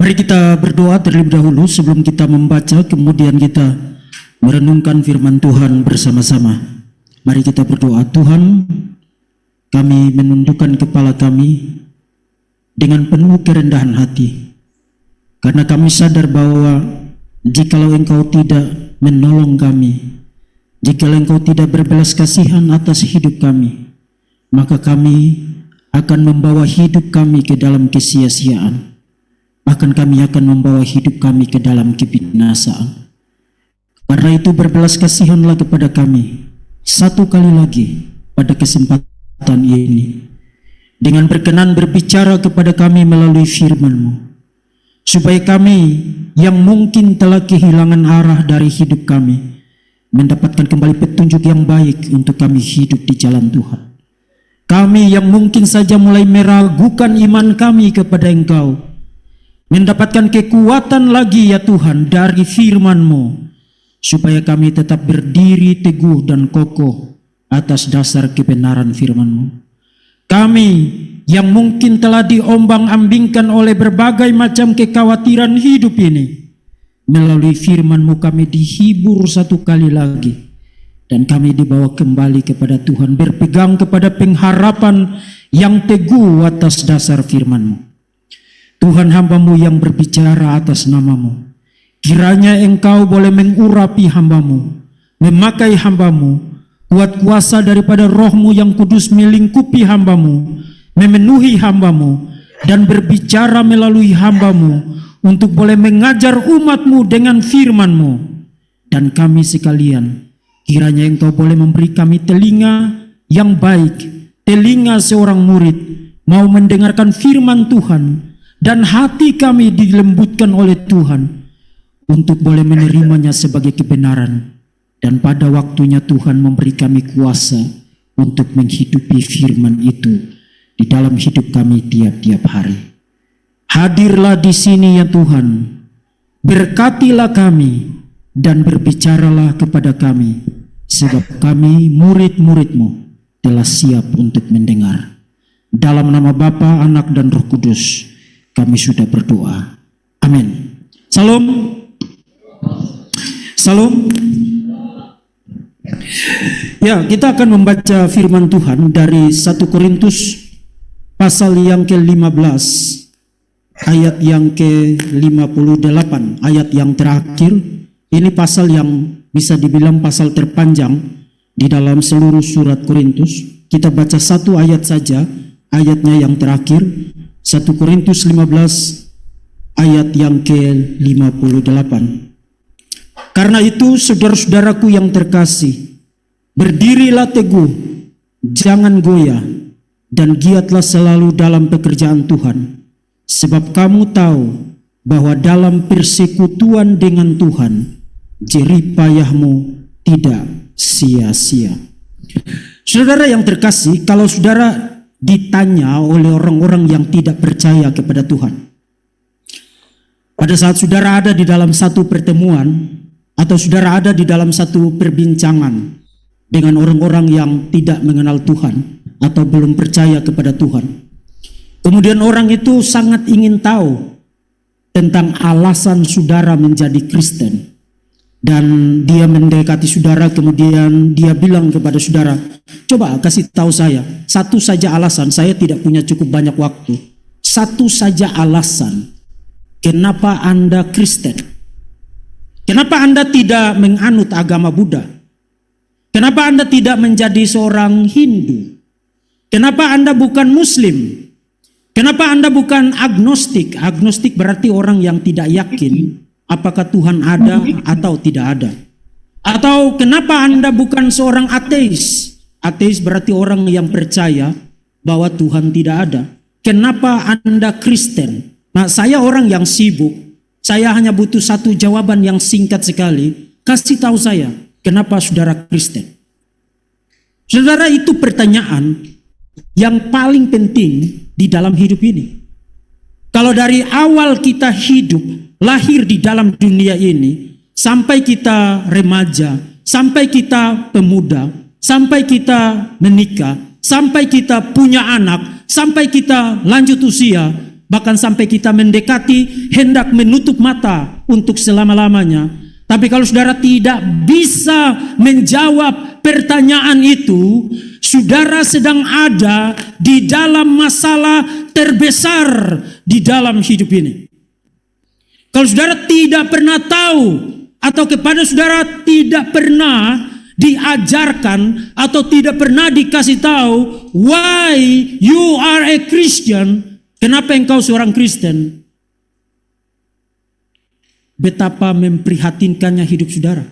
Mari kita berdoa terlebih dahulu sebelum kita membaca, kemudian kita merenungkan firman Tuhan bersama-sama. Mari kita berdoa. Tuhan, kami menundukkan kepala kami dengan penuh kerendahan hati, karena kami sadar bahwa jikalau Engkau tidak menolong kami, jikalau Engkau tidak berbelas kasihan atas hidup kami, maka kami akan membawa hidup kami ke dalam kesia-siaan. Bahkan kami akan membawa hidup kami ke dalam kebinasaan. Karena itu berbelas kasihanlah kepada kami satu kali lagi pada kesempatan ini, dengan berkenan berbicara kepada kami melalui firman-Mu, supaya kami yang mungkin telah kehilangan arah dari hidup kami mendapatkan kembali petunjuk yang baik untuk kami hidup di jalan Tuhan. Kami yang mungkin saja mulai meragukan iman kami kepada Engkau mendapatkan kekuatan lagi ya Tuhan dari firman-Mu, supaya kami tetap berdiri teguh dan kokoh atas dasar kebenaran firman-Mu. Kami yang mungkin telah diombang-ambingkan oleh berbagai macam kekhawatiran hidup ini, melalui firman-Mu kami dihibur satu kali lagi, dan kami dibawa kembali kepada Tuhan, berpegang kepada pengharapan yang teguh atas dasar firman-Mu. Tuhan, hamba-Mu yang berbicara atas nama-Mu, kiranya Engkau boleh mengurapi hamba-Mu, memakai hamba-Mu, kuat kuasa daripada Roh-Mu yang kudus melingkupi hamba-Mu, memenuhi hamba-Mu, dan berbicara melalui hamba-Mu untuk boleh mengajar umat-Mu dengan firman-Mu. Dan kami sekalian, kiranya Engkau boleh memberi kami telinga yang baik, telinga seorang murid, mau mendengarkan firman Tuhan, dan hati kami dilembutkan oleh Tuhan untuk boleh menerimanya sebagai kebenaran. Dan pada waktunya Tuhan memberi kami kuasa untuk menghidupi firman itu di dalam hidup kami tiap-tiap hari. Hadirlah di sini ya Tuhan, berkatilah kami dan berbicaralah kepada kami, sebab kami murid-murid-Mu telah siap untuk mendengar. Dalam nama Bapa, Anak, dan Roh Kudus kami sudah berdoa. Amin. Salam. Salam. Ya, kita akan membaca firman Tuhan dari 1 Korintus pasal yang ke-15 ayat yang ke-58, ayat yang terakhir. Ini pasal yang bisa dibilang pasal terpanjang di dalam seluruh surat Korintus. Kita baca satu ayat saja, ayatnya yang terakhir, 1 Korintus 15 ayat yang ke-58. Karena itu saudara-saudaraku yang terkasih, berdirilah teguh, jangan goyah, dan giatlah selalu dalam pekerjaan Tuhan. Sebab kamu tahu bahwa dalam persekutuan dengan Tuhan, jerih payahmu tidak sia-sia. Saudara yang terkasih, kalau saudara ditanya oleh orang-orang yang tidak percaya kepada Tuhan, pada saat saudara ada di dalam satu pertemuan atau saudara ada di dalam satu perbincangan dengan orang-orang yang tidak mengenal Tuhan atau belum percaya kepada Tuhan, kemudian orang itu sangat ingin tahu tentang alasan saudara menjadi Kristen, dan dia mendekati saudara, kemudian dia bilang kepada saudara, coba kasih tahu saya satu saja alasan, saya tidak punya cukup banyak waktu, satu saja alasan kenapa Anda Kristen, kenapa Anda tidak menganut agama Buddha, kenapa Anda tidak menjadi seorang Hindu, kenapa Anda bukan Muslim, kenapa Anda bukan agnostik. Agnostik berarti orang yang tidak yakin apakah Tuhan ada atau tidak ada. Atau kenapa Anda bukan seorang ateis? Ateis berarti orang yang percaya bahwa Tuhan tidak ada. Kenapa Anda Kristen? Nah, saya orang yang sibuk. Saya hanya butuh satu jawaban yang singkat sekali. Kasih tahu saya, kenapa saudara Kristen? Saudara, itu pertanyaan yang paling penting di dalam hidup ini. Kalau dari awal kita hidup, lahir di dalam dunia ini, sampai kita remaja, sampai kita pemuda, sampai kita menikah, sampai kita punya anak, sampai kita lanjut usia, bahkan sampai kita mendekati hendak menutup mata untuk selama-lamanya. Tapi kalau saudara tidak bisa menjawab pertanyaan itu, saudara sedang ada di dalam masalah terbesar di dalam hidup ini. Kalau saudara tidak pernah tahu, atau kepada saudara tidak pernah diajarkan atau tidak pernah dikasih tahu why you are a Christian, kenapa engkau seorang Kristen, betapa memprihatinkannya hidup saudara.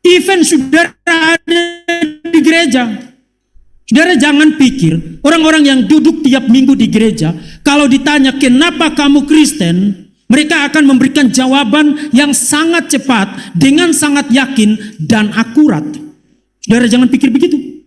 Even saudara ada di gereja, saudara jangan pikir orang-orang yang duduk tiap minggu di gereja, kalau ditanya kenapa kamu Kristen, mereka akan memberikan jawaban yang sangat cepat, dengan sangat yakin dan akurat. Saudara jangan pikir begitu.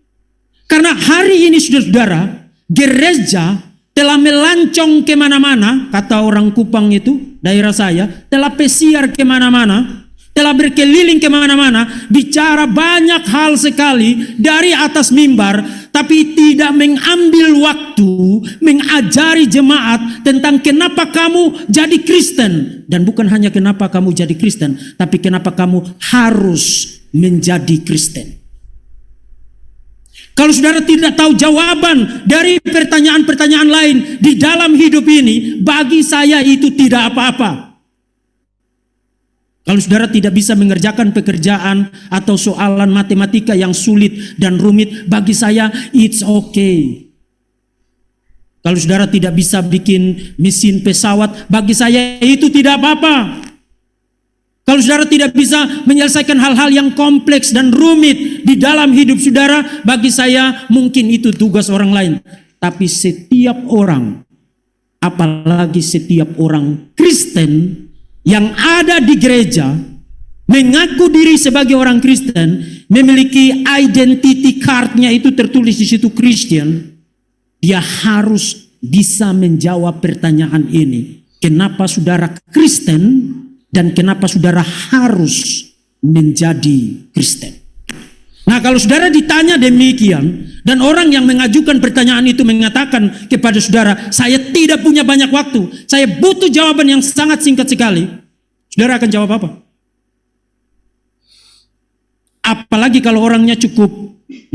Karena hari ini saudara-saudara, gereja telah melancong kemana-mana, kata orang Kupang itu, daerah saya, telah pesiar kemana-mana, telah berkeliling kemana-mana, bicara banyak hal sekali dari atas mimbar, tapi tidak mengambil waktu mengajari jemaat tentang kenapa kamu jadi Kristen. Dan bukan hanya kenapa kamu jadi Kristen, tapi kenapa kamu harus menjadi Kristen. Kalau saudara tidak tahu jawaban dari pertanyaan-pertanyaan lain di dalam hidup ini, bagi saya itu tidak apa-apa. Kalau saudara tidak bisa mengerjakan pekerjaan atau soalan matematika yang sulit dan rumit, bagi saya it's okay. Kalau saudara tidak bisa bikin mesin pesawat, bagi saya itu tidak apa-apa. Kalau saudara tidak bisa menyelesaikan hal-hal yang kompleks dan rumit di dalam hidup saudara, bagi saya mungkin itu tugas orang lain. Tapi setiap orang, apalagi setiap orang Kristen yang ada di gereja, mengaku diri sebagai orang Kristen, memiliki identity card-nya itu tertulis di situ Christian, dia harus bisa menjawab pertanyaan ini. Kenapa saudara Kristen dan kenapa saudara harus menjadi Kristen? Nah, kalau saudara ditanya demikian dan orang yang mengajukan pertanyaan itu mengatakan kepada saudara, saya tidak punya banyak waktu, saya butuh jawaban yang sangat singkat sekali, saudara akan jawab apa? Apalagi kalau orangnya cukup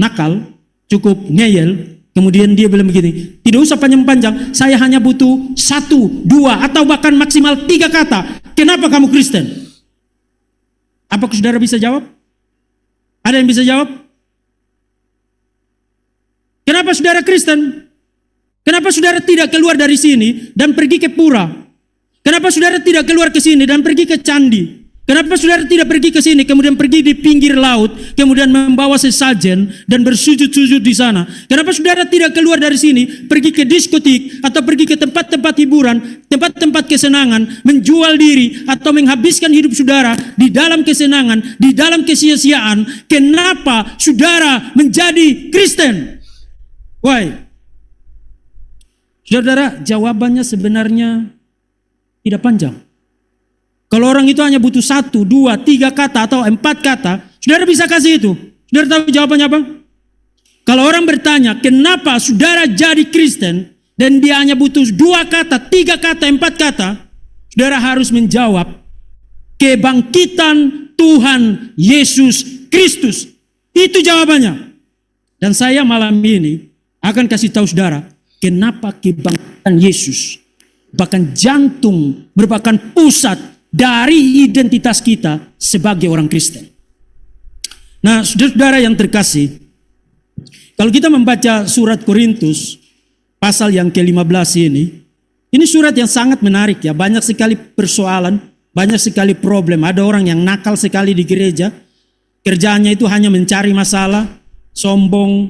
nakal, cukup ngeyel, kemudian dia bilang begini, tidak usah panjang-panjang, saya hanya butuh 1, 2, atau bahkan maksimal 3 kata. Kenapa kamu Kristen? Apakah saudara bisa jawab? Ada yang bisa jawab? Kenapa saudara Kristen? Kenapa saudara tidak keluar dari sini dan pergi ke pura? Kenapa saudara tidak keluar ke sini dan pergi ke candi? Kenapa saudara tidak pergi ke sini kemudian pergi di pinggir laut, kemudian membawa sesajen dan bersujud-sujud di sana? Kenapa saudara tidak keluar dari sini, pergi ke diskotik atau pergi ke tempat-tempat hiburan, tempat-tempat kesenangan, menjual diri atau menghabiskan hidup saudara di dalam kesenangan, di dalam kesia-siaan? Kenapa saudara menjadi Kristen? Why? Saudara, jawabannya sebenarnya tidak panjang. Kalau orang itu hanya butuh 1, 2, 3 kata atau 4 kata, saudara bisa kasih itu. Saudara tahu jawabannya apa? Kalau orang bertanya, kenapa saudara jadi Kristen, dan dia hanya butuh 2 kata, 3 kata, 4 kata, saudara harus menjawab, kebangkitan Tuhan Yesus Kristus. Itu jawabannya. Dan saya malam ini akan kasih tahu saudara, kenapa kebangkitan Yesus, bahkan jantung, merupakan pusat dari identitas kita sebagai orang Kristen. Nah, saudara-saudara yang terkasih, kalau kita membaca surat Korintus pasal yang ke-15 ini surat yang sangat menarik ya. Banyak sekali persoalan, banyak sekali problem. Ada orang yang nakal sekali di gereja, kerjaannya itu hanya mencari masalah, sombong,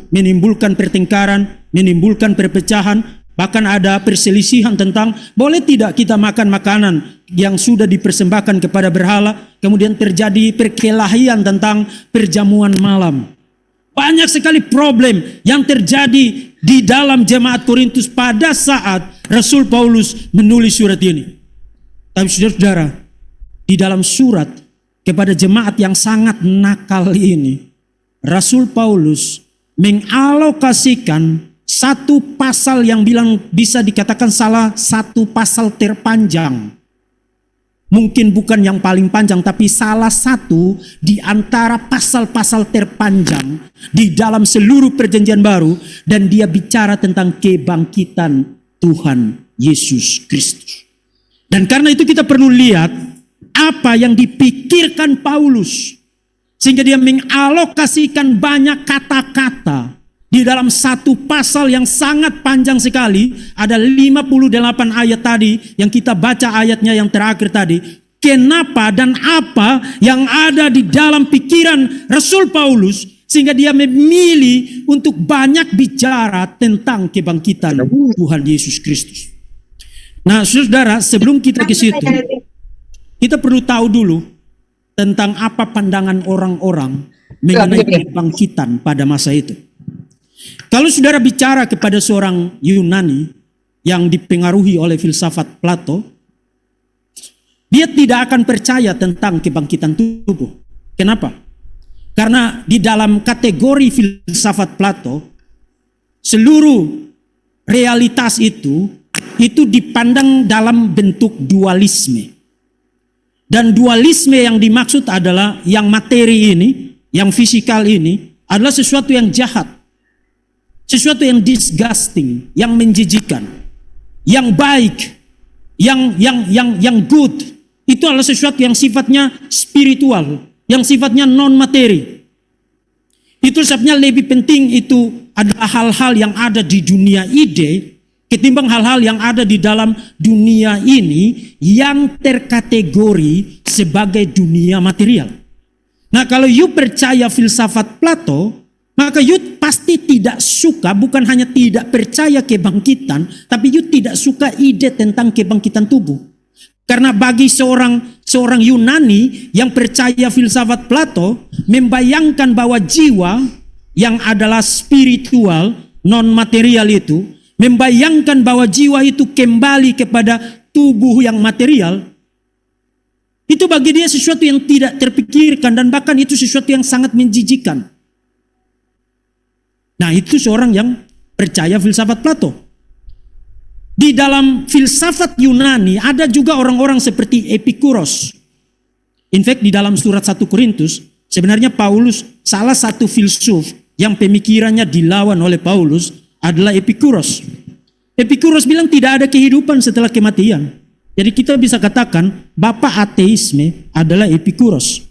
menimbulkan pertengkaran, menimbulkan perpecahan. Bahkan ada perselisihan tentang boleh tidak kita makan makanan yang sudah dipersembahkan kepada berhala. Kemudian terjadi perkelahian tentang perjamuan malam. Banyak sekali problem yang terjadi di dalam jemaat Korintus pada saat Rasul Paulus menulis surat ini. Tapi saudara-saudara, di dalam surat kepada jemaat yang sangat nakal ini, Rasul Paulus mengalokasikan satu pasal yang bisa dikatakan salah satu pasal terpanjang. Mungkin bukan yang paling panjang, tapi salah satu di antara pasal-pasal terpanjang di dalam seluruh perjanjian baru. Dan dia bicara tentang kebangkitan Tuhan Yesus Kristus. Dan karena itu kita perlu lihat apa yang dipikirkan Paulus. Sehingga dia mengalokasikan banyak kata-kata di dalam satu pasal yang sangat panjang sekali. Ada 58 ayat tadi yang kita baca ayatnya yang terakhir tadi. Kenapa dan apa yang ada di dalam pikiran Rasul Paulus sehingga dia memilih untuk banyak bicara tentang kebangkitan Tuhan Yesus Kristus. Nah, saudara, sebelum kita ke situ, kita perlu tahu dulu tentang apa pandangan orang-orang mengenai kebangkitan pada masa itu. Kalau saudara bicara kepada seorang Yunani yang dipengaruhi oleh filsafat Plato, dia tidak akan percaya tentang kebangkitan tubuh. Kenapa? Karena di dalam kategori filsafat Plato, seluruh realitas itu dipandang dalam bentuk dualisme. Dan dualisme yang dimaksud adalah yang materi ini, yang fisikal ini adalah sesuatu yang jahat. Sesuatu yang disgusting, yang menjijikan, yang baik, yang good. Itu adalah sesuatu yang sifatnya spiritual, yang sifatnya non materi. Itu sebabnya lebih penting itu adalah hal-hal yang ada di dunia ide ketimbang hal-hal yang ada di dalam dunia ini yang terkategori sebagai dunia material. Nah, kalau you percaya filsafat Plato, maka you pasti tidak suka, bukan hanya tidak percaya kebangkitan, tapi you tidak suka ide tentang kebangkitan tubuh. Karena bagi seorang Yunani yang percaya filsafat Plato, membayangkan bahwa jiwa yang adalah spiritual, non material itu, membayangkan bahwa jiwa itu kembali kepada tubuh yang material, itu bagi dia sesuatu yang tidak terpikirkan dan bahkan itu sesuatu yang sangat menjijikan. Nah, itu seorang yang percaya filsafat Plato. Di dalam filsafat Yunani ada juga orang-orang seperti Epikuros. In fact, di dalam surat 1 Korintus, sebenarnya Paulus salah satu filsuf yang pemikirannya dilawan oleh Paulus adalah Epikuros. Epikuros bilang tidak ada kehidupan setelah kematian. Jadi kita bisa katakan bapak ateisme adalah Epikuros.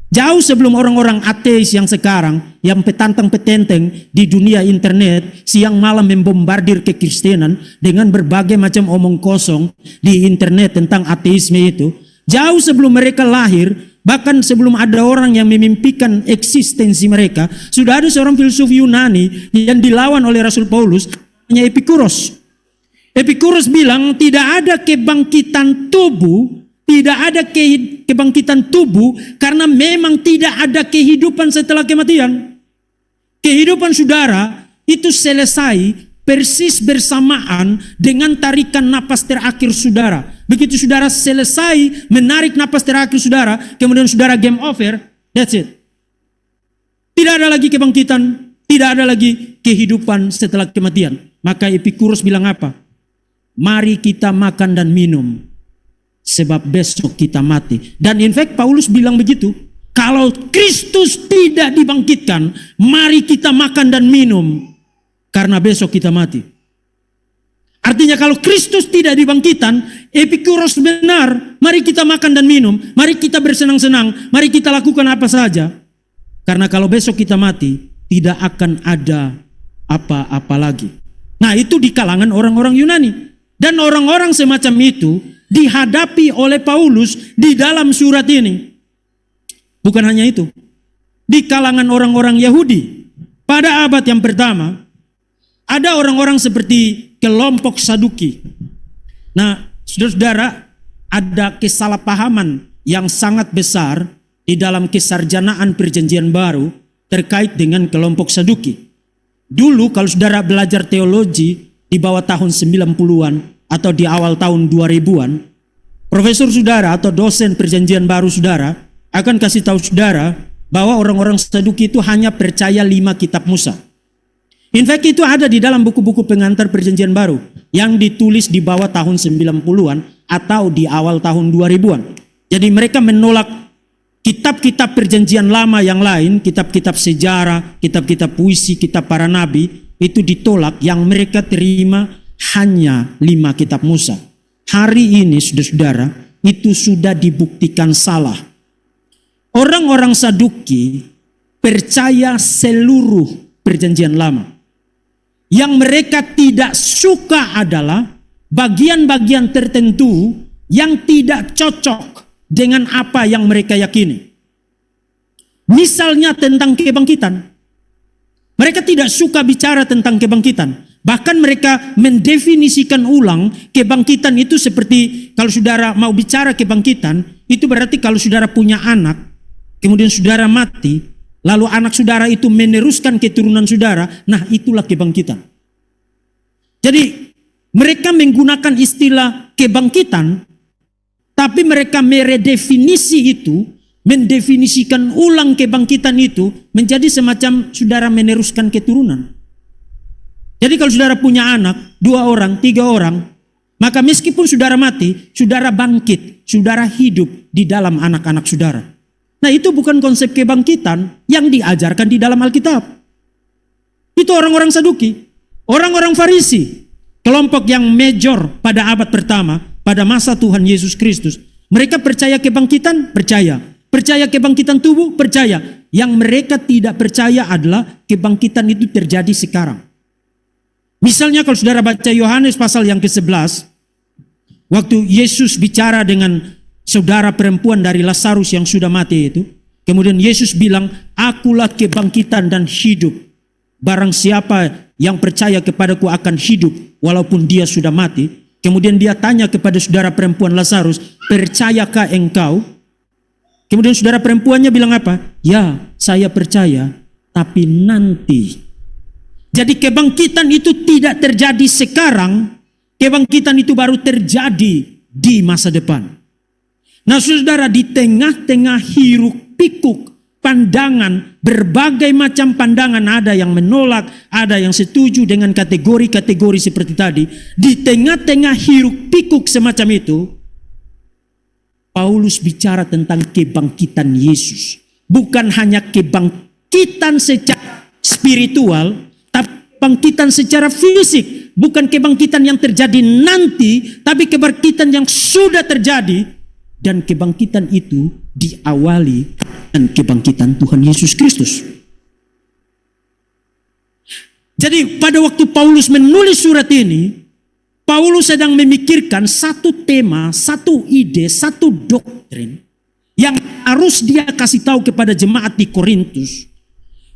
Jauh sebelum orang-orang ateis yang sekarang, yang petantang-petenteng di dunia internet, siang malam membombardir kekristenan dengan berbagai macam omong kosong di internet tentang ateisme itu. Jauh sebelum mereka lahir, bahkan sebelum ada orang yang memimpikan eksistensi mereka, sudah ada seorang filsuf Yunani yang dilawan oleh Rasul Paulus, namanya Epikuros. Epikuros bilang tidak ada kebangkitan tubuh, tidak ada kebangkitan tubuh karena memang tidak ada kehidupan setelah kematian. Kehidupan saudara itu selesai persis bersamaan dengan tarikan napas terakhir saudara. Begitu saudara selesai menarik napas terakhir saudara, kemudian saudara game over, that's it. Tidak ada lagi kebangkitan, tidak ada lagi kehidupan setelah kematian. Maka Epikuros bilang apa? Mari kita makan dan minum, sebab besok kita mati. Dan in fact Paulus bilang begitu. Kalau Kristus tidak dibangkitkan, mari kita makan dan minum, karena besok kita mati. Artinya kalau Kristus tidak dibangkitkan, Epikuros benar, mari kita makan dan minum, mari kita bersenang-senang, mari kita lakukan apa saja. Karena kalau besok kita mati, tidak akan ada apa-apa lagi. Nah, itu di kalangan orang-orang Yunani. Dan orang-orang semacam itu dihadapi oleh Paulus di dalam surat ini. Bukan hanya itu. Di kalangan orang-orang Yahudi, pada abad yang pertama, ada orang-orang seperti kelompok Saduki. Nah, saudara-saudara, ada kesalahpahaman yang sangat besar di dalam kesarjanaan perjanjian baru terkait dengan kelompok Saduki. Dulu kalau saudara belajar teologi di bawah tahun 90-an atau di awal tahun 2000-an, profesor saudara atau dosen perjanjian baru saudara akan kasih tahu saudara bahwa orang-orang Saduki itu hanya percaya 5 kitab Musa. In fact itu ada di dalam buku-buku pengantar perjanjian baru yang ditulis di bawah tahun 90-an atau di awal tahun 2000-an. Jadi mereka menolak kitab-kitab perjanjian lama yang lain, kitab-kitab sejarah, kitab-kitab puisi, kitab para nabi, itu ditolak. Yang mereka terima hanya 5 kitab Musa. Hari ini saudara-saudara, itu sudah dibuktikan salah. Orang-orang Saduki percaya seluruh perjanjian lama. Yang mereka tidak suka adalah bagian-bagian tertentu yang tidak cocok dengan apa yang mereka yakini. Misalnya tentang kebangkitan. Mereka tidak suka bicara tentang kebangkitan. Bahkan mereka mendefinisikan ulang kebangkitan itu seperti kalau saudara mau bicara kebangkitan, itu berarti kalau saudara punya anak, kemudian saudara mati, lalu anak saudara itu meneruskan keturunan saudara, nah itulah kebangkitan. Jadi mereka menggunakan istilah kebangkitan, tapi mereka meredefinisi itu, mendefinisikan ulang kebangkitan itu menjadi semacam saudara meneruskan keturunan. Jadi kalau saudara punya anak, 2 orang, 3 orang, maka meskipun saudara mati, saudara bangkit, saudara hidup di dalam anak-anak saudara. Nah itu bukan konsep kebangkitan yang diajarkan di dalam Alkitab. Itu orang-orang Saduki, orang-orang Farisi, kelompok yang major pada abad pertama, pada masa Tuhan Yesus Kristus. Mereka percaya kebangkitan, percaya. Percaya kebangkitan tubuh, percaya. Yang mereka tidak percaya adalah kebangkitan itu terjadi sekarang. Misalnya kalau saudara baca Yohanes pasal yang ke-11, waktu Yesus bicara dengan saudara perempuan dari Lazarus yang sudah mati itu, kemudian Yesus bilang, akulah kebangkitan dan hidup. Barang siapa yang percaya kepadaku akan hidup walaupun dia sudah mati. Kemudian dia tanya kepada saudara perempuan Lazarus, percayakah engkau? Kemudian saudara perempuannya bilang apa? Ya, saya percaya, tapi nanti. Jadi kebangkitan itu tidak terjadi sekarang, kebangkitan itu baru terjadi di masa depan. Nah saudara, di tengah-tengah hiruk pikuk pandangan, berbagai macam pandangan, ada yang menolak, ada yang setuju dengan kategori-kategori seperti tadi. Di tengah-tengah hiruk pikuk semacam itu, Paulus bicara tentang kebangkitan Yesus. Bukan hanya kebangkitan secara spiritual, kebangkitan secara fisik, bukan kebangkitan yang terjadi nanti, tapi kebangkitan yang sudah terjadi, dan kebangkitan itu diawali dengan kebangkitan Tuhan Yesus Kristus. Jadi pada waktu Paulus menulis surat ini, Paulus sedang memikirkan satu tema, satu ide, satu doktrin yang harus dia kasih tahu kepada jemaat di Korintus,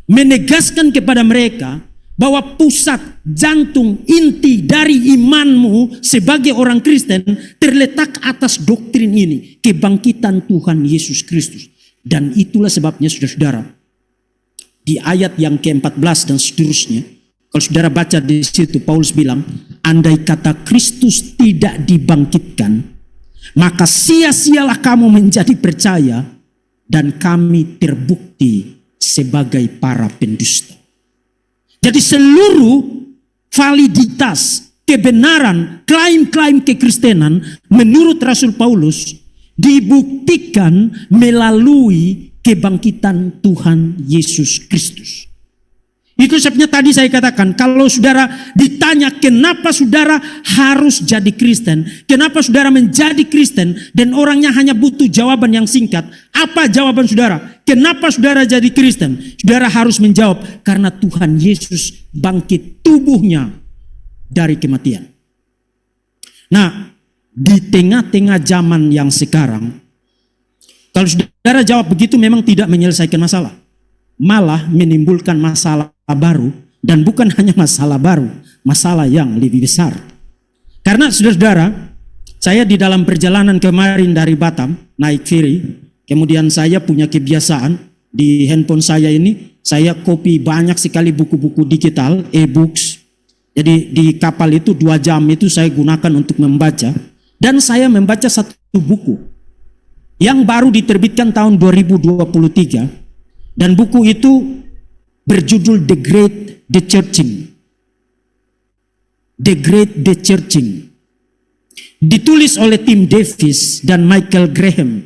menegaskan kepada mereka bahwa pusat, jantung, inti dari imanmu sebagai orang Kristen terletak atas doktrin ini, kebangkitan Tuhan Yesus Kristus. Dan itulah sebabnya saudara-saudara, di ayat yang ke-14 dan seterusnya, kalau saudara baca di situ, Paulus bilang, andai kata Kristus tidak dibangkitkan, maka sia-sialah kamu menjadi percaya, dan kami terbukti sebagai para pendusta. Jadi seluruh validitas, kebenaran, klaim-klaim kekristenan menurut Rasul Paulus dibuktikan melalui kebangkitan Tuhan Yesus Kristus. Itu sebabnya tadi saya katakan, kalau saudara ditanya kenapa saudara harus jadi Kristen, kenapa saudara menjadi Kristen, dan orangnya hanya butuh jawaban yang singkat, apa jawaban saudara? Kenapa saudara jadi Kristen? Saudara harus menjawab, karena Tuhan Yesus bangkit tubuhnya dari kematian. Nah, di tengah-tengah zaman yang sekarang, kalau saudara jawab begitu memang tidak menyelesaikan masalah, malah menimbulkan masalah baru, dan bukan hanya masalah baru, masalah yang lebih besar. Karena saudara-saudara, saya di dalam perjalanan kemarin dari Batam naik ferry, kemudian saya punya kebiasaan di handphone saya ini, saya copy banyak sekali buku-buku digital, e-books. Jadi di kapal itu 2 jam itu saya gunakan untuk membaca, dan saya membaca satu buku yang baru diterbitkan tahun 2023, dan buku itu berjudul The Great Dechurching. The Great Dechurching. Ditulis oleh Tim Davis dan Michael Graham.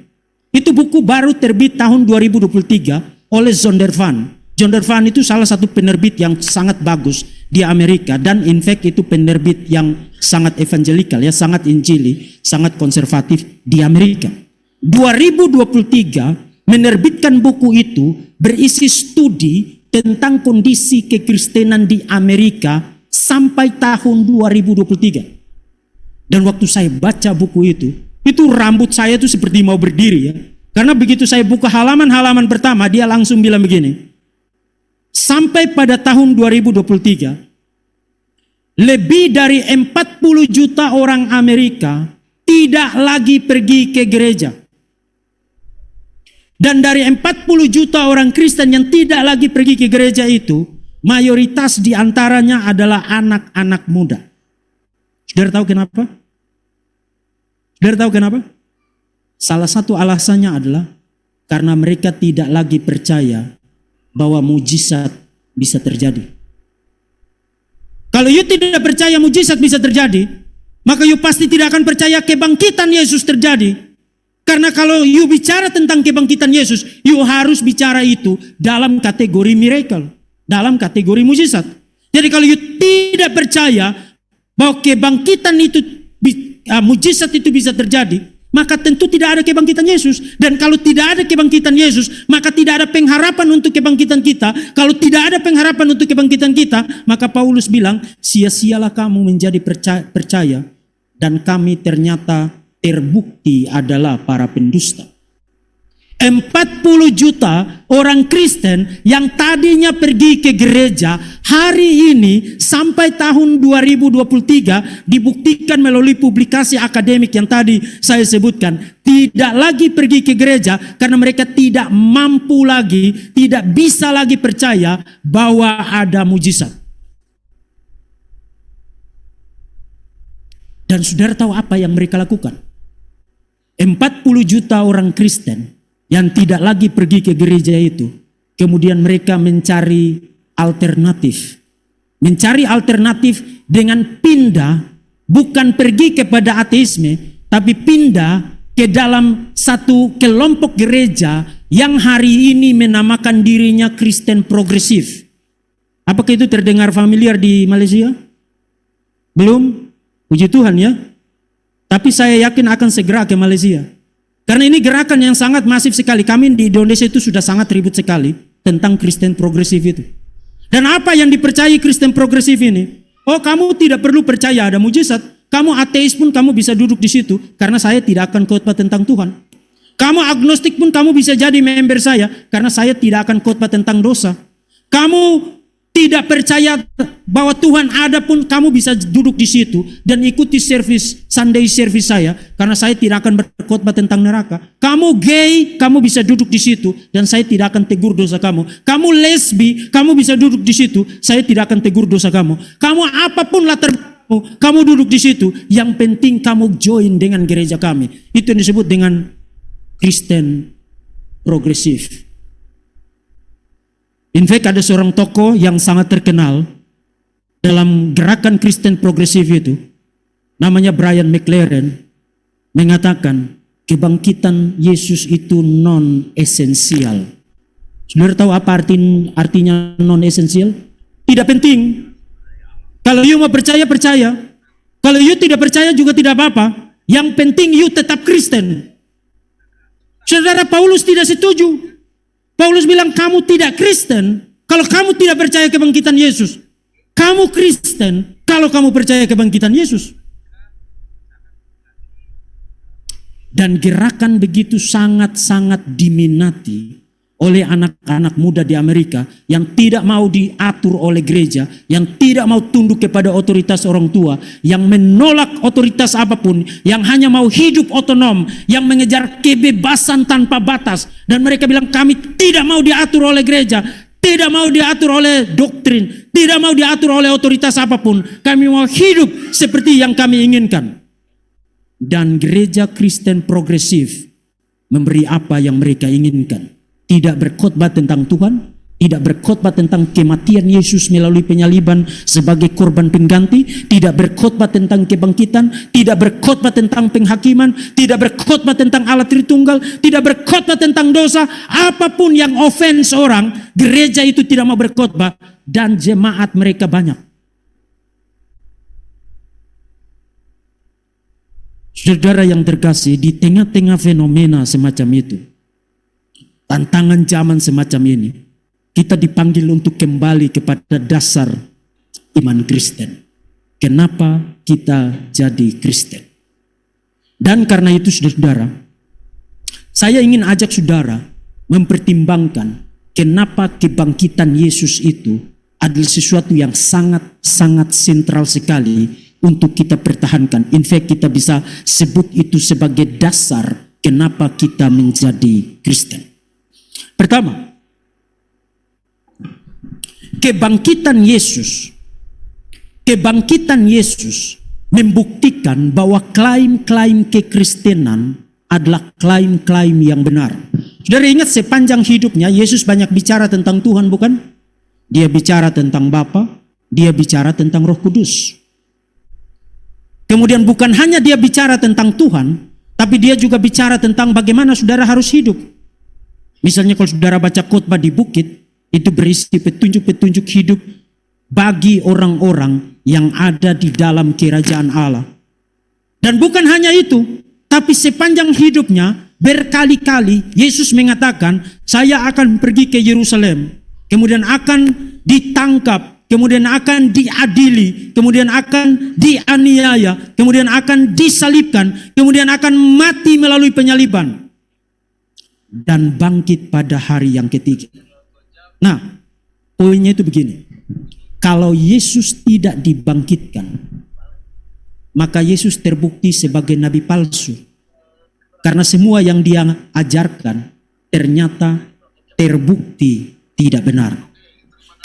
Itu buku baru terbit tahun 2023 oleh Zondervan. Zondervan itu salah satu penerbit yang sangat bagus di Amerika, dan in fact itu penerbit yang sangat evangelikal, ya, sangat injili, sangat konservatif di Amerika. 2023 menerbitkan buku itu berisi studi tentang kondisi kekristenan di Amerika sampai tahun 2023. Dan waktu saya baca buku itu rambut saya itu seperti mau berdiri, ya. Karena begitu saya buka halaman-halaman pertama, dia langsung bilang begini. Sampai pada tahun 2023, lebih dari 40 juta orang Amerika tidak lagi pergi ke gereja. Dan dari 40 juta orang Kristen yang tidak lagi pergi ke gereja itu, mayoritas diantaranya adalah anak-anak muda. Saudara tahu kenapa? Saudara tahu kenapa? Salah satu alasannya adalah karena mereka tidak lagi percaya bahwa mujizat bisa terjadi. Kalau you tidak percaya mujizat bisa terjadi, maka you pasti tidak akan percaya kebangkitan Yesus terjadi. Karena kalau you bicara tentang kebangkitan Yesus, you harus bicara itu dalam kategori miracle, dalam kategori mujizat. Jadi kalau you tidak percaya bahwa kebangkitan itu, mujizat itu bisa terjadi, maka tentu tidak ada kebangkitan Yesus. Dan kalau tidak ada kebangkitan Yesus, maka tidak ada pengharapan untuk kebangkitan kita. Kalau tidak ada pengharapan untuk kebangkitan kita, maka Paulus bilang, sia-sialah kamu menjadi percaya, dan kami ternyata terbukti adalah para pendusta. 40 juta orang Kristen yang tadinya pergi ke gereja, hari ini sampai tahun 2023 dibuktikan melalui publikasi akademik yang tadi saya sebutkan, tidak lagi pergi ke gereja karena mereka tidak mampu lagi, tidak bisa lagi percaya bahwa ada mujizat. Dan saudara tahu apa yang mereka lakukan? 40 juta orang Kristen yang tidak lagi pergi ke gereja itu, kemudian mereka mencari alternatif. Mencari alternatif dengan pindah, bukan pergi kepada ateisme, tapi pindah ke dalam satu kelompok gereja yang hari ini menamakan dirinya Kristen Progresif. Apakah itu terdengar familiar di Malaysia? Belum? Puji Tuhan, ya. Tapi saya yakin akan segera ke Malaysia. Karena ini gerakan yang sangat masif sekali. Kami di Indonesia itu sudah sangat ribut sekali tentang Kristen Progresif itu. Dan apa yang dipercayai Kristen Progresif ini? Oh, kamu tidak perlu percaya ada mujizat. Kamu ateis pun kamu bisa duduk di situ. Karena saya tidak akan khotbah tentang Tuhan. Kamu agnostik pun kamu bisa jadi member saya. Karena saya tidak akan khotbah tentang dosa. Kamu tidak percaya bahwa Tuhan ada pun kamu bisa duduk di situ dan ikuti Sunday service saya, karena saya tidak akan berkhotbah tentang neraka. Kamu gay, kamu bisa duduk di situ dan saya tidak akan tegur dosa kamu. Kamu lesbi, kamu bisa duduk di situ, saya tidak akan tegur dosa kamu. Kamu apapun latar belakangmu, kamu duduk di situ. Yang penting kamu join dengan gereja kami. Itu yang disebut dengan Kristen Progresif. In fact, ada seorang tokoh yang sangat terkenal dalam gerakan Kristen Progresif itu, namanya Brian McLaren, mengatakan kebangkitan Yesus itu non-esensial. Saudara tahu apa artinya non-esensial? Tidak penting. Kalau you mau percaya, percaya. Kalau you tidak percaya juga tidak apa-apa. Yang penting you tetap Kristen. Saudara, Paulus tidak setuju. Paulus bilang kamu tidak Kristen kalau kamu tidak percaya kebangkitan Yesus. Kamu Kristen kalau kamu percaya kebangkitan Yesus. Dan gerakan begitu sangat-sangat diminati oleh anak-anak muda di Amerika yang tidak mau diatur oleh gereja, yang tidak mau tunduk kepada otoritas orang tua, yang menolak otoritas apapun, yang hanya mau hidup otonom, yang mengejar kebebasan tanpa batas. Dan mereka bilang kami tidak mau diatur oleh gereja, tidak mau diatur oleh doktrin, tidak mau diatur oleh otoritas apapun. Kami mau hidup seperti yang kami inginkan. Dan gereja Kristen Progresif memberi apa yang mereka inginkan. Tidak berkhotbah tentang Tuhan, tidak berkhotbah tentang kematian Yesus melalui penyaliban sebagai korban pengganti, tidak berkhotbah tentang kebangkitan, tidak berkhotbah tentang penghakiman, tidak berkhotbah tentang Allah Tritunggal, tidak berkhotbah tentang dosa. Apapun yang offense orang, gereja itu tidak mau berkhotbah dan jemaat mereka banyak. Saudara yang terkasih, di tengah-tengah fenomena semacam itu, tantangan zaman semacam ini, kita dipanggil untuk kembali kepada dasar iman Kristen. Kenapa kita jadi Kristen? Dan karena itu saudara, saya ingin ajak saudara mempertimbangkan kenapa kebangkitan Yesus itu adalah sesuatu yang sangat-sangat sentral sekali untuk kita pertahankan. In fact, kita bisa sebut itu sebagai dasar kenapa kita menjadi Kristen. Pertama, kebangkitan Yesus membuktikan bahwa klaim-klaim kekristenan adalah klaim-klaim yang benar. Saudara ingat sepanjang hidupnya Yesus banyak bicara tentang Tuhan, bukan? Dia bicara tentang Bapa, dia bicara tentang Roh Kudus. Kemudian bukan hanya dia bicara tentang Tuhan, tapi dia juga bicara tentang bagaimana saudara harus hidup. Misalnya kalau saudara baca khotbah di bukit, itu berisi petunjuk-petunjuk hidup bagi orang-orang yang ada di dalam kerajaan Allah. Dan bukan hanya itu, tapi sepanjang hidupnya berkali-kali Yesus mengatakan, saya akan pergi ke Yerusalem, kemudian akan ditangkap, kemudian akan diadili, kemudian akan dianiaya, kemudian akan disalibkan, kemudian akan mati melalui penyaliban, dan bangkit pada hari yang ketiga. Nah, poinnya itu begini. Kalau Yesus tidak dibangkitkan, maka Yesus terbukti sebagai nabi palsu. Karena semua yang dia ajarkan ternyata terbukti tidak benar.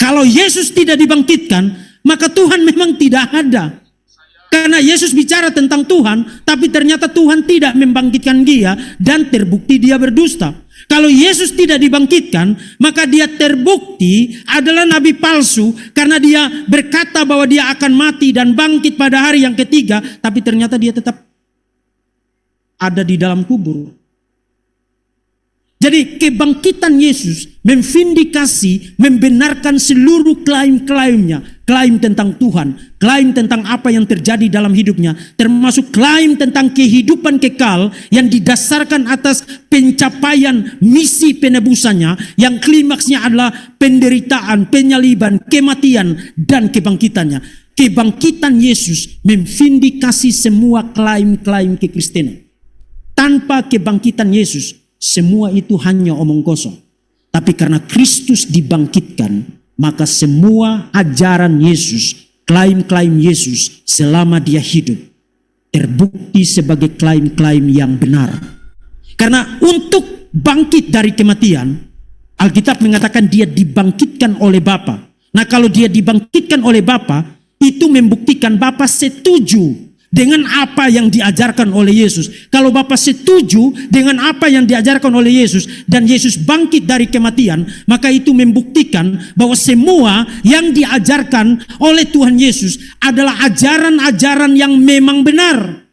Kalau Yesus tidak dibangkitkan, maka Tuhan memang tidak ada. Karena Yesus bicara tentang Tuhan, tapi ternyata Tuhan tidak membangkitkan dia dan terbukti dia berdusta. Kalau Yesus tidak dibangkitkan, maka dia terbukti adalah nabi palsu karena dia berkata bahwa dia akan mati dan bangkit pada hari yang ketiga, tapi ternyata dia tetap ada di dalam kubur. Jadi kebangkitan Yesus memvindikasi, membenarkan seluruh klaim-klaimnya. Klaim tentang Tuhan, klaim tentang apa yang terjadi dalam hidupnya, termasuk klaim tentang kehidupan kekal yang didasarkan atas pencapaian misi penebusannya, yang klimaksnya adalah penderitaan, penyaliban, kematian, dan kebangkitannya. Kebangkitan Yesus memvindikasi semua klaim-klaim kekristenan. Tanpa kebangkitan Yesus, semua itu hanya omong kosong. Tapi karena Kristus dibangkitkan, maka semua ajaran Yesus, klaim-klaim Yesus selama dia hidup, terbukti sebagai klaim-klaim yang benar. Karena untuk bangkit dari kematian, Alkitab mengatakan dia dibangkitkan oleh Bapa. Nah, kalau dia dibangkitkan oleh Bapa, itu membuktikan Bapa setuju dengan apa yang diajarkan oleh Yesus. Kalau Bapa setuju dengan apa yang diajarkan oleh Yesus dan Yesus bangkit dari kematian, maka itu membuktikan bahwa semua yang diajarkan oleh Tuhan Yesus adalah ajaran-ajaran yang memang benar.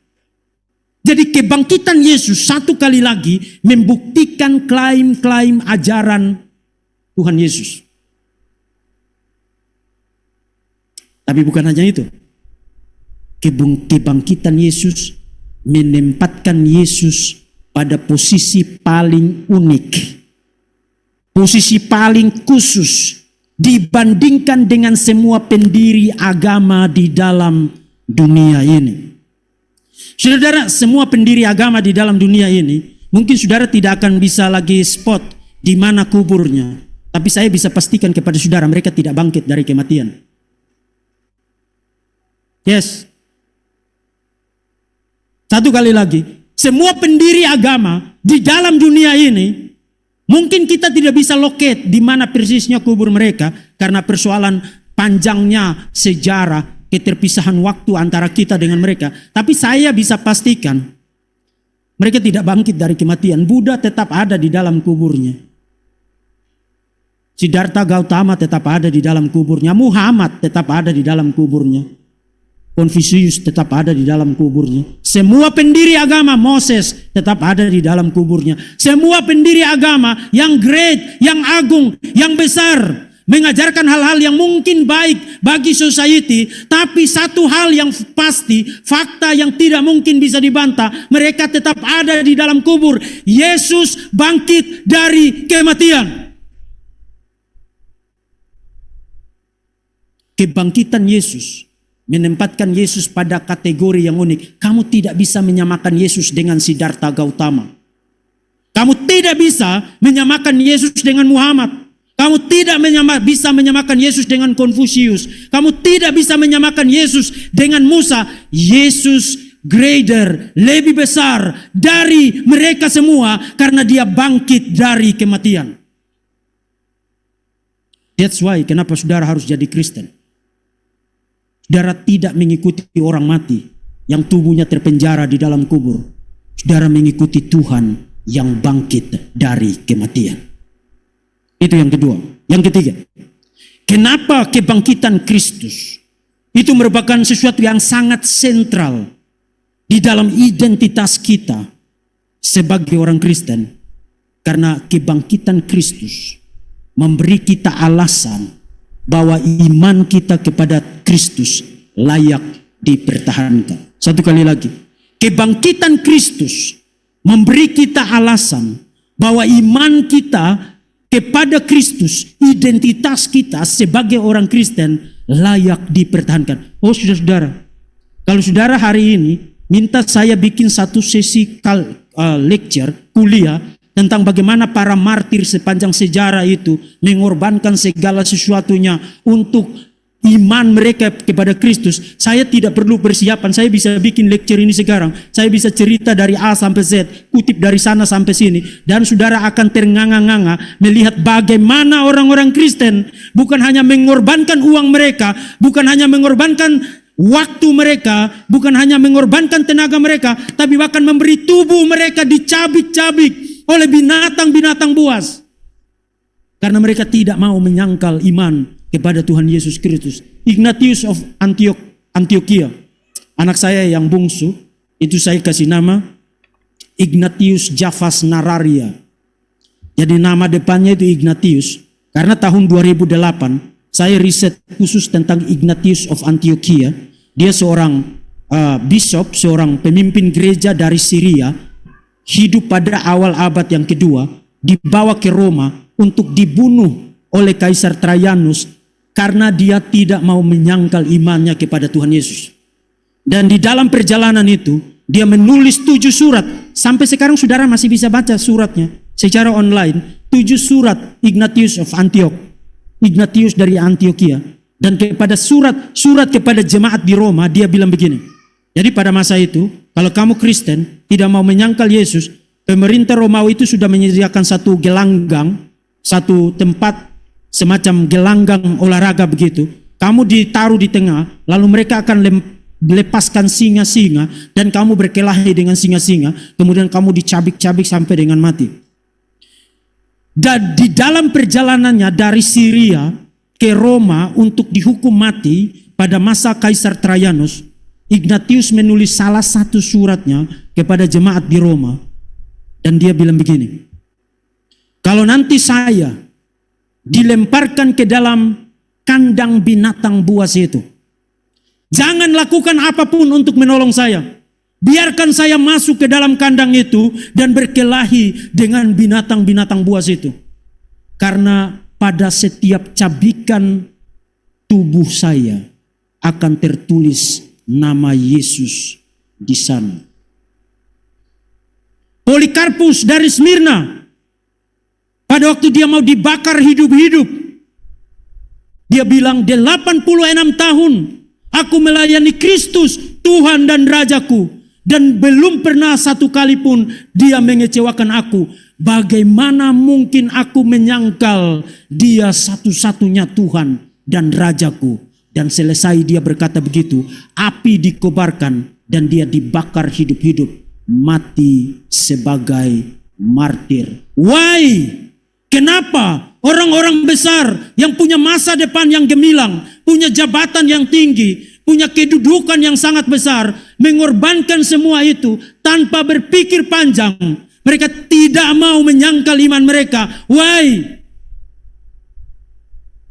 Jadi kebangkitan Yesus satu kali lagi membuktikan klaim-klaim ajaran Tuhan Yesus. Tapi bukan hanya itu. Kebangkitan Yesus menempatkan Yesus pada posisi paling unik, posisi paling khusus dibandingkan dengan semua pendiri agama di dalam dunia ini. Saudara, semua pendiri agama di dalam dunia ini, mungkin saudara tidak akan bisa lagi spot di mana kuburnya, tapi saya bisa pastikan kepada saudara mereka tidak bangkit dari kematian. Yes. Satu kali lagi, semua pendiri agama di dalam dunia ini, mungkin kita tidak bisa locate di mana persisnya kubur mereka karena persoalan panjangnya sejarah, keterpisahan waktu antara kita dengan mereka. Tapi saya bisa pastikan mereka tidak bangkit dari kematian. Buddha tetap ada di dalam kuburnya. Siddhartha Gautama tetap ada di dalam kuburnya. Muhammad tetap ada di dalam kuburnya. Confucius tetap ada di dalam kuburnya. Semua pendiri agama, Moses tetap ada di dalam kuburnya. Semua pendiri agama yang great, yang agung, yang besar, mengajarkan hal-hal yang mungkin baik bagi society, tapi satu hal yang pasti, fakta yang tidak mungkin bisa dibantah, mereka tetap ada di dalam kubur. Yesus bangkit dari kematian. Kebangkitan Yesus menempatkan Yesus pada kategori yang unik. Kamu tidak bisa menyamakan Yesus dengan Siddhartha Gautama. Kamu tidak bisa menyamakan Yesus dengan Muhammad. Kamu tidak bisa menyamakan Yesus dengan Confucius. Kamu tidak bisa menyamakan Yesus dengan Musa. Yesus greater, lebih besar dari mereka semua karena dia bangkit dari kematian. That's why kenapa saudara harus jadi Kristen. Saudara tidak mengikuti orang mati yang tubuhnya terpenjara di dalam kubur. Saudara mengikuti Tuhan yang bangkit dari kematian. Itu yang kedua. Yang ketiga, kenapa kebangkitan Kristus itu merupakan sesuatu yang sangat sentral di dalam identitas kita sebagai orang Kristen? Karena kebangkitan Kristus memberi kita alasan bahwa iman kita kepada Kristus layak dipertahankan. Satu kali lagi, kebangkitan Kristus memberi kita alasan bahwa iman kita kepada Kristus, identitas kita sebagai orang Kristen layak dipertahankan. Oh saudara-saudara, kalau saudara hari ini minta saya bikin satu sesi lecture, kuliah tentang bagaimana para martir sepanjang sejarah itu mengorbankan segala sesuatunya untuk iman mereka kepada Kristus, saya tidak perlu persiapan. Saya bisa bikin lecture ini sekarang. Saya bisa cerita dari A sampai Z, kutip dari sana sampai sini, dan saudara akan ternganga-nganga melihat bagaimana orang-orang Kristen bukan hanya mengorbankan uang mereka, bukan hanya mengorbankan waktu mereka, bukan hanya mengorbankan tenaga mereka, tapi bahkan memberi tubuh mereka dicabik-cabik oleh binatang-binatang buas. Karena mereka tidak mau menyangkal iman kepada Tuhan Yesus Kristus. Ignatius of Antioquia, anak saya yang bungsu, itu saya kasih nama Ignatius Javas Nararia. Jadi nama depannya itu Ignatius. Karena tahun 2008 saya riset khusus tentang Ignatius of Antioquia. Dia seorang bishop, seorang pemimpin gereja dari Syria, hidup pada awal abad yang kedua, dibawa ke Roma untuk dibunuh oleh Kaisar Trajanus karena dia tidak mau menyangkal imannya kepada Tuhan Yesus. Dan di dalam perjalanan itu, dia menulis 7 surat. Sampai sekarang saudara masih bisa baca suratnya secara online. 7 surat Ignatius of Antioch, Ignatius dari Antioquia. Dan kepada surat kepada jemaat di Roma, dia bilang begini. Jadi pada masa itu, kalau kamu Kristen tidak mau menyangkal Yesus, pemerintah Romawi itu sudah menyediakan satu gelanggang, satu tempat semacam gelanggang olahraga begitu. Kamu ditaruh di tengah, lalu mereka akan lepaskan singa-singa dan kamu berkelahi dengan singa-singa, kemudian kamu dicabik-cabik sampai dengan mati. Dan di dalam perjalanannya dari Syria ke Roma untuk dihukum mati pada masa Kaisar Trajanus, Ignatius menulis salah satu suratnya kepada jemaat di Roma. Dan dia bilang begini, kalau nanti saya dilemparkan ke dalam kandang binatang buas itu, jangan lakukan apapun untuk menolong saya. Biarkan saya masuk ke dalam kandang itu dan berkelahi dengan binatang-binatang buas itu. Karena pada setiap cabikan tubuh saya akan tertulis nama Yesus di sana. Polikarpus dari Smyrna, pada waktu dia mau dibakar hidup-hidup, dia bilang, 86 tahun aku melayani Kristus, Tuhan dan Rajaku, dan belum pernah satu kali pun dia mengecewakan aku. Bagaimana mungkin aku menyangkal dia satu-satunya Tuhan dan Rajaku? Dan selesai dia berkata begitu, api dikobarkan dan dia dibakar hidup-hidup, mati sebagai martir. Why? Kenapa orang-orang besar yang punya masa depan yang gemilang, punya jabatan yang tinggi, punya kedudukan yang sangat besar, mengorbankan semua itu tanpa berpikir panjang. Mereka tidak mau menyangkal iman mereka. Why?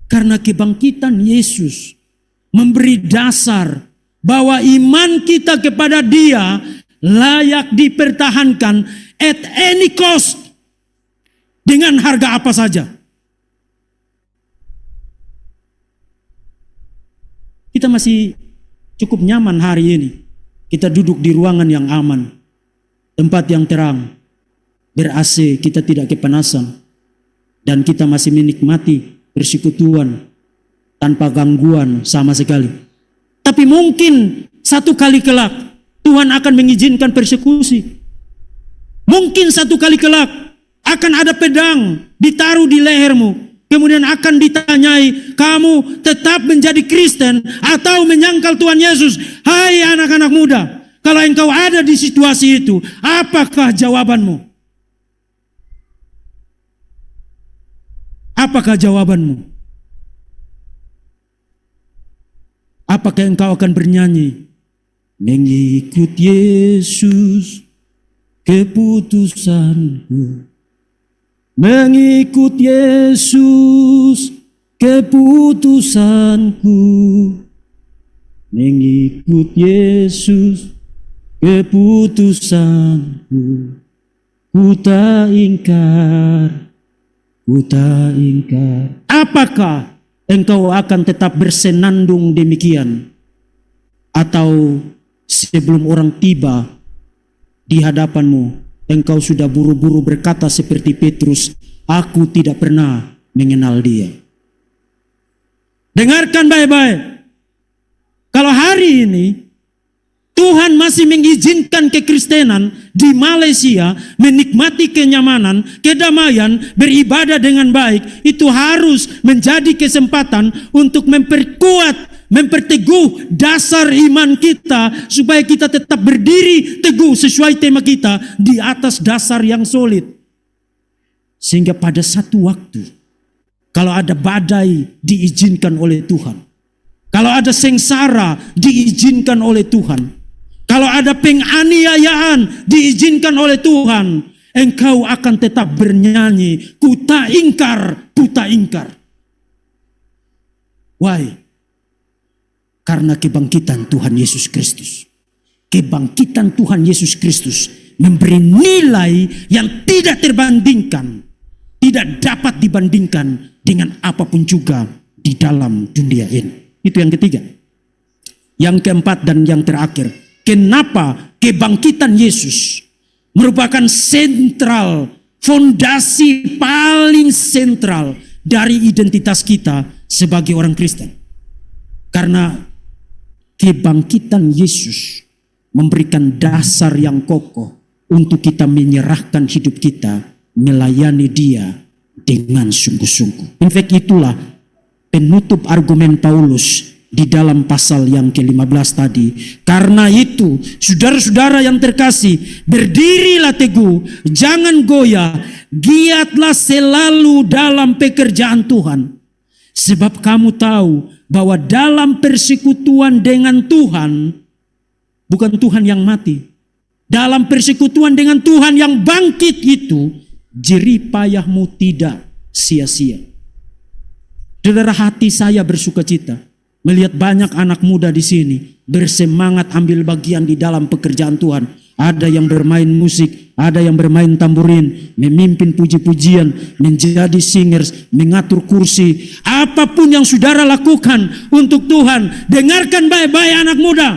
Karena kebangkitan Yesus memberi dasar bahwa iman kita kepada Dia layak dipertahankan at any cost, dengan harga apa saja. Kita masih cukup nyaman hari ini. Kita duduk di ruangan yang aman, tempat yang terang, ber-AC, kita tidak kepanasan, dan kita masih menikmati persekutuan tanpa gangguan sama sekali. Tapi mungkin satu kali kelak Tuhan akan mengizinkan persekusi. Mungkin satu kali kelak akan ada pedang ditaruh di lehermu, kemudian akan ditanyai, kamu tetap menjadi Kristen atau menyangkal Tuhan Yesus? Hai anak-anak muda, kalau engkau ada di situasi itu, apakah jawabanmu? Apakah jawabanmu? Apakah engkau akan bernyanyi, mengikut Yesus keputusanku, mengikut Yesus keputusanku, mengikut Yesus keputusanku, ku tak ingkar, ku tak ingkar. Apakah engkau akan tetap bersenandung demikian? Atau sebelum orang tiba di hadapanmu, engkau sudah buru-buru berkata seperti Petrus, aku tidak pernah mengenal dia. Dengarkan baik-baik. Kalau hari ini Tuhan masih mengizinkan kekristenan di Malaysia menikmati kenyamanan, kedamaian, beribadah dengan baik, itu harus menjadi kesempatan untuk memperkuat, memperteguh dasar iman kita supaya kita tetap berdiri teguh sesuai tema kita di atas dasar yang solid. Sehingga pada satu waktu, kalau ada badai diizinkan oleh Tuhan, kalau ada sengsara diizinkan oleh Tuhan, kalau ada penganiayaan diizinkan oleh Tuhan, engkau akan tetap bernyanyi, ku tak ingkar, ku tak ingkar. Why? Karena kebangkitan Tuhan Yesus Kristus. Kebangkitan Tuhan Yesus Kristus memberi nilai yang tidak terbandingkan, tidak dapat dibandingkan dengan apapun juga di dalam dunia ini. Itu yang ketiga. Yang keempat dan yang terakhir, kenapa kebangkitan Yesus merupakan sentral, fondasi paling sentral dari identitas kita sebagai orang Kristen? Karena kebangkitan Yesus memberikan dasar yang kokoh untuk kita menyerahkan hidup kita, melayani Dia dengan sungguh-sungguh. In fact, itulah penutup argumen Paulus di dalam pasal yang ke-15 tadi. Karena itu, saudara-saudara yang terkasih, berdirilah teguh, jangan goyah, giatlah selalu dalam pekerjaan Tuhan. Sebab kamu tahu bahwa dalam persekutuan dengan Tuhan, bukan Tuhan yang mati, dalam persekutuan dengan Tuhan yang bangkit itu, jerih payahmu tidak sia-sia. Saudara, hati saya bersuka cita melihat banyak anak muda di sini bersemangat ambil bagian di dalam pekerjaan Tuhan. Ada yang bermain musik, ada yang bermain tamburin, memimpin puji-pujian, menjadi singers, mengatur kursi. Apapun yang saudara lakukan untuk Tuhan, dengarkan baik-baik anak muda.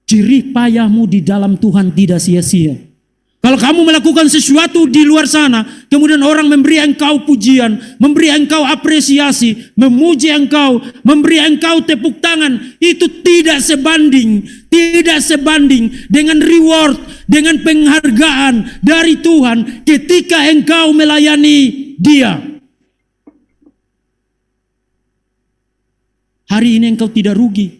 Jerih payahmu di dalam Tuhan tidak sia-sia. Kalau kamu melakukan sesuatu di luar sana, kemudian orang memberi engkau pujian, memberi engkau apresiasi, memuji engkau, memberi engkau tepuk tangan, itu tidak sebanding dengan reward, dengan penghargaan dari Tuhan ketika engkau melayani Dia. Hari ini engkau tidak rugi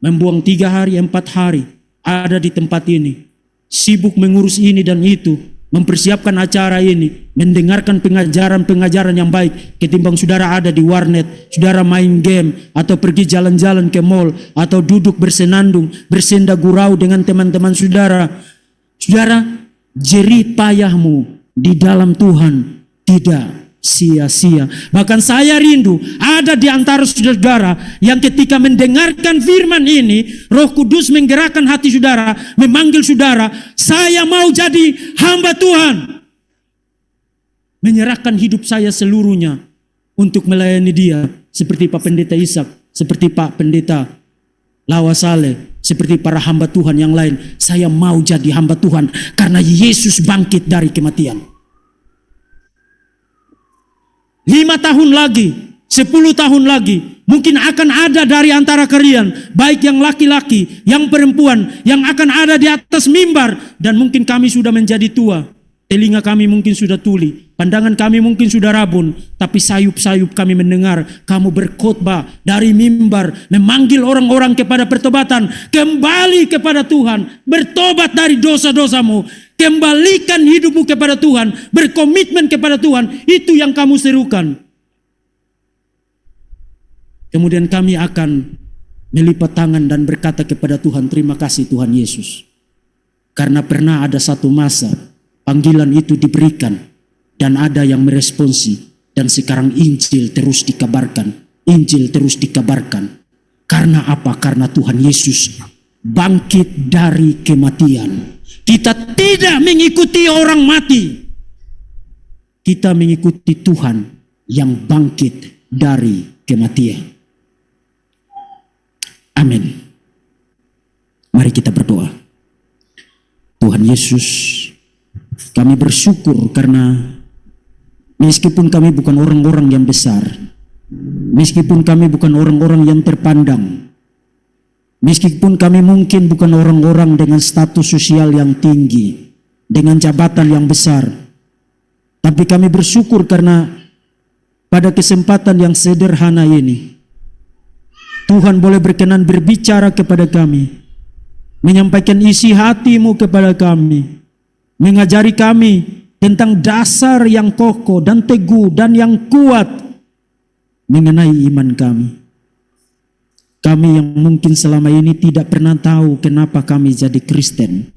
membuang 3 hari, 4 hari ada di tempat ini, sibuk mengurus ini dan itu, mempersiapkan acara ini, mendengarkan pengajaran-pengajaran yang baik, ketimbang saudara ada di warnet, saudara main game, atau pergi jalan-jalan ke mall, atau duduk bersenandung, bersenda gurau dengan teman-teman saudara. Saudara, jerih payahmu di dalam Tuhan tidak sia-sia. Bahkan saya rindu ada di antara saudara yang ketika mendengarkan firman ini, Roh Kudus menggerakkan hati saudara, memanggil saudara, saya mau jadi hamba Tuhan. Menyerahkan hidup saya seluruhnya untuk melayani Dia, seperti Pak Pendeta Ishak, seperti Pak Pendeta Lawa Saleh, seperti para hamba Tuhan yang lain. Saya mau jadi hamba Tuhan karena Yesus bangkit dari kematian. 5 tahun lagi, 10 tahun lagi, mungkin akan ada dari antara kalian, baik yang laki-laki, yang perempuan, yang akan ada di atas mimbar, dan mungkin kami sudah menjadi tua, telinga kami mungkin sudah tuli, pandangan kami mungkin sudah rabun, tapi sayup-sayup kami mendengar kamu berkhotbah dari mimbar, memanggil orang-orang kepada pertobatan, kembali kepada Tuhan, bertobat dari dosa-dosamu, kembalikan hidupmu kepada Tuhan, berkomitmen kepada Tuhan. Itu yang kamu serukan. Kemudian kami akan melipat tangan dan berkata kepada Tuhan, terima kasih Tuhan Yesus. Karena pernah ada satu masa panggilan itu diberikan dan ada yang meresponsi, dan sekarang Injil terus dikabarkan. Injil terus dikabarkan. Karena apa? Karena Tuhan Yesus bangkit dari kematian. Kita tidak mengikuti orang mati. Kita mengikuti Tuhan yang bangkit dari kematian. Amin. Mari kita berdoa. Tuhan Yesus, kami bersyukur karena meskipun kami bukan orang-orang yang besar, meskipun kami bukan orang-orang yang terpandang, meskipun kami mungkin bukan orang-orang dengan status sosial yang tinggi, dengan jabatan yang besar, tapi kami bersyukur karena pada kesempatan yang sederhana ini, Tuhan boleh berkenan berbicara kepada kami, menyampaikan isi hati-Mu kepada kami, mengajari kami tentang dasar yang kokoh dan teguh dan yang kuat mengenai iman kami. Kami yang mungkin selama ini tidak pernah tahu kenapa kami jadi Kristen.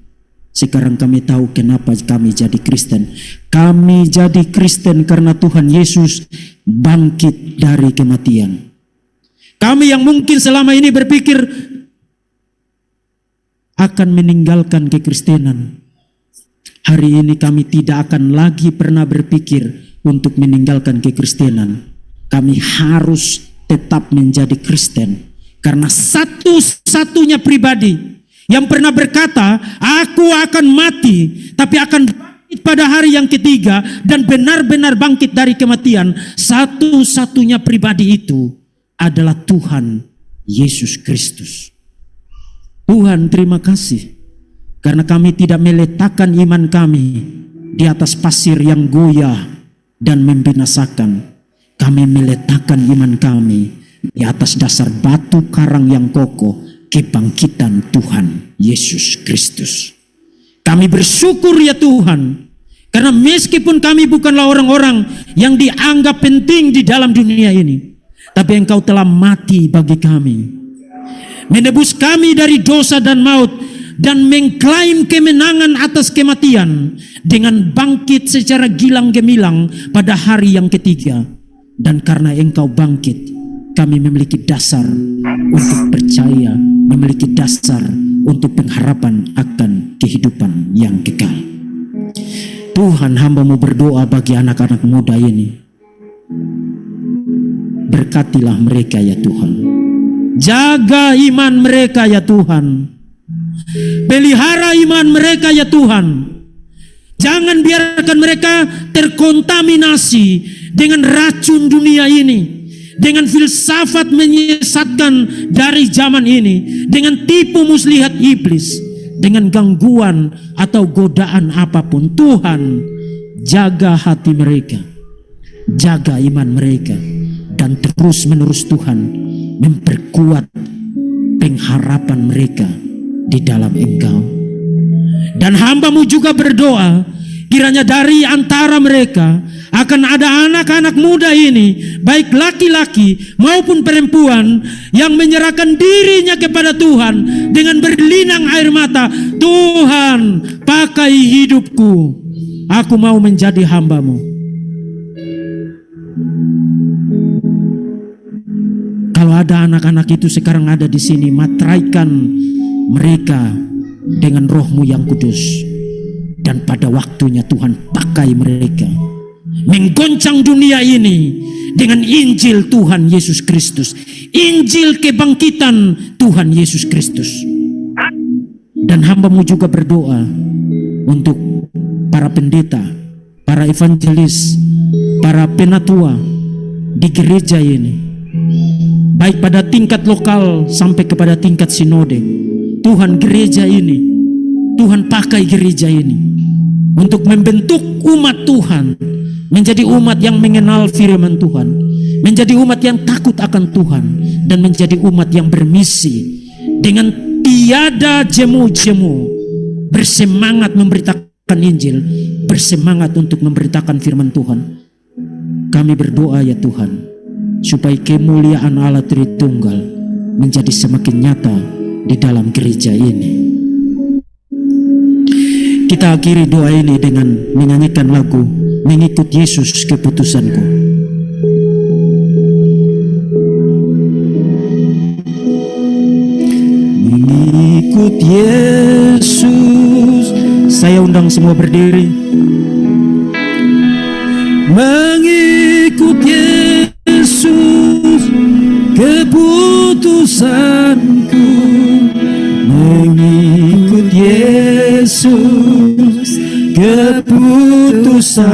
Sekarang kami tahu kenapa kami jadi Kristen. Kami jadi Kristen karena Tuhan Yesus bangkit dari kematian. Kami yang mungkin selama ini berpikir akan meninggalkan kekristenan, hari ini kami tidak akan lagi pernah berpikir untuk meninggalkan kekristenan. Kami harus tetap menjadi Kristen. Karena satu-satunya pribadi yang pernah berkata, aku akan mati, tapi akan bangkit pada hari yang ketiga, dan benar-benar bangkit dari kematian. Satu-satunya pribadi itu adalah Tuhan Yesus Kristus. Tuhan, terima kasih. Karena kami tidak meletakkan iman kami di atas pasir yang goyah dan membinasakan. Kami meletakkan iman kami di atas dasar batu karang yang kokoh, kebangkitan Tuhan Yesus Kristus. Kami bersyukur ya Tuhan, karena meskipun kami bukanlah orang-orang yang dianggap penting di dalam dunia ini, tapi Engkau telah mati bagi kami, menebus kami dari dosa dan maut, dan mengklaim kemenangan atas kematian dengan bangkit secara gilang gemilang pada hari yang ketiga. Dan karena Engkau bangkit, kami memiliki dasar untuk percaya, memiliki dasar untuk pengharapan akan kehidupan yang kekal. Tuhan, hamba-Mu berdoa bagi anak-anak muda ini. Berkatilah mereka ya Tuhan. Jaga iman mereka ya Tuhan. Pelihara iman mereka ya Tuhan. Jangan biarkan mereka terkontaminasi dengan racun dunia ini, dengan filsafat menyesatkan dari zaman ini, dengan tipu muslihat iblis, dengan gangguan atau godaan apapun. Tuhan, jaga hati mereka, jaga iman mereka, dan terus menerus Tuhan memperkuat pengharapan mereka di dalam Engkau. Dan hamba-Mu juga berdoa, Kiranya dari antara mereka akan ada anak-anak muda ini, baik laki-laki maupun perempuan, yang menyerahkan dirinya kepada Tuhan dengan berlinang air mata. Tuhan, pakai hidupku, aku mau menjadi hamba-Mu. Kalau ada anak-anak itu sekarang ada di sini, materaikan mereka dengan Roh-Mu yang kudus. Dan pada waktunya Tuhan pakai mereka menggoncang dunia ini dengan Injil Tuhan Yesus Kristus, Injil kebangkitan Tuhan Yesus Kristus. Dan hamba-Mu juga berdoa untuk para pendeta, para evangelis, para penatua di gereja ini, baik pada tingkat lokal sampai kepada tingkat sinode. Tuhan, gereja ini, Tuhan pakai gereja ini untuk membentuk umat Tuhan menjadi umat yang mengenal firman Tuhan, menjadi umat yang takut akan Tuhan, dan menjadi umat yang bermisi dengan tiada jemu-jemu, bersemangat memberitakan Injil, bersemangat untuk memberitakan firman Tuhan. Kami berdoa ya Tuhan, supaya kemuliaan Allah Tritunggal menjadi semakin nyata di dalam gereja ini. Kita akhiri doa ini dengan menyanyikan lagu Mengikut Yesus Keputusanku. Mengikut Yesus. Saya undang semua berdiri. Mengikut Yesus keputusanku. Mengikut Yesus keputusanku,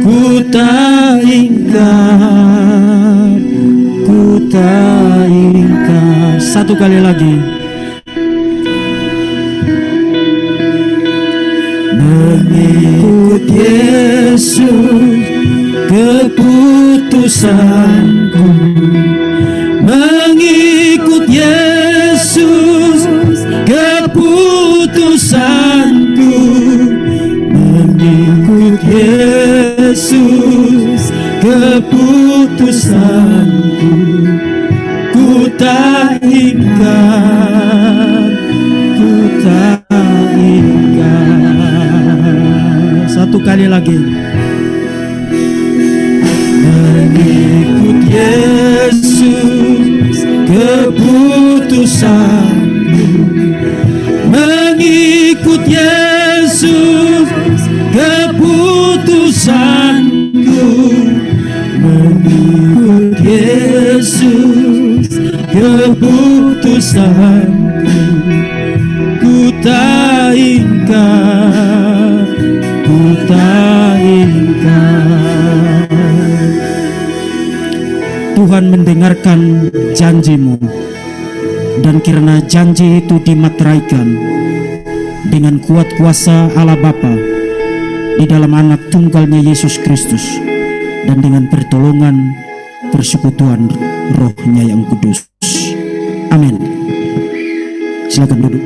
ku tak ingkar, ku tak ingkar. Satu kali lagi. Mengikut Yesus keputusanku, mengikut Yesus keputusanku, mengikut Yesus keputusanku, ku tak ingkar, ku tak ingkar. Satu kali lagi. Mengikut Yesus keputusanku, mengikut Yesus keputusanku, mengikut Yesus keputusanku, ku tak ingkar, ku tak ingkar. Tuhan mendengarkan janji-Mu, dan kiranya janji itu dimateraikan dengan kuat kuasa Allah Bapa di dalam anak tunggalnya Yesus Kristus, dan dengan pertolongan persekutuan Roh-Nya yang kudus. Amin. Silakan duduk.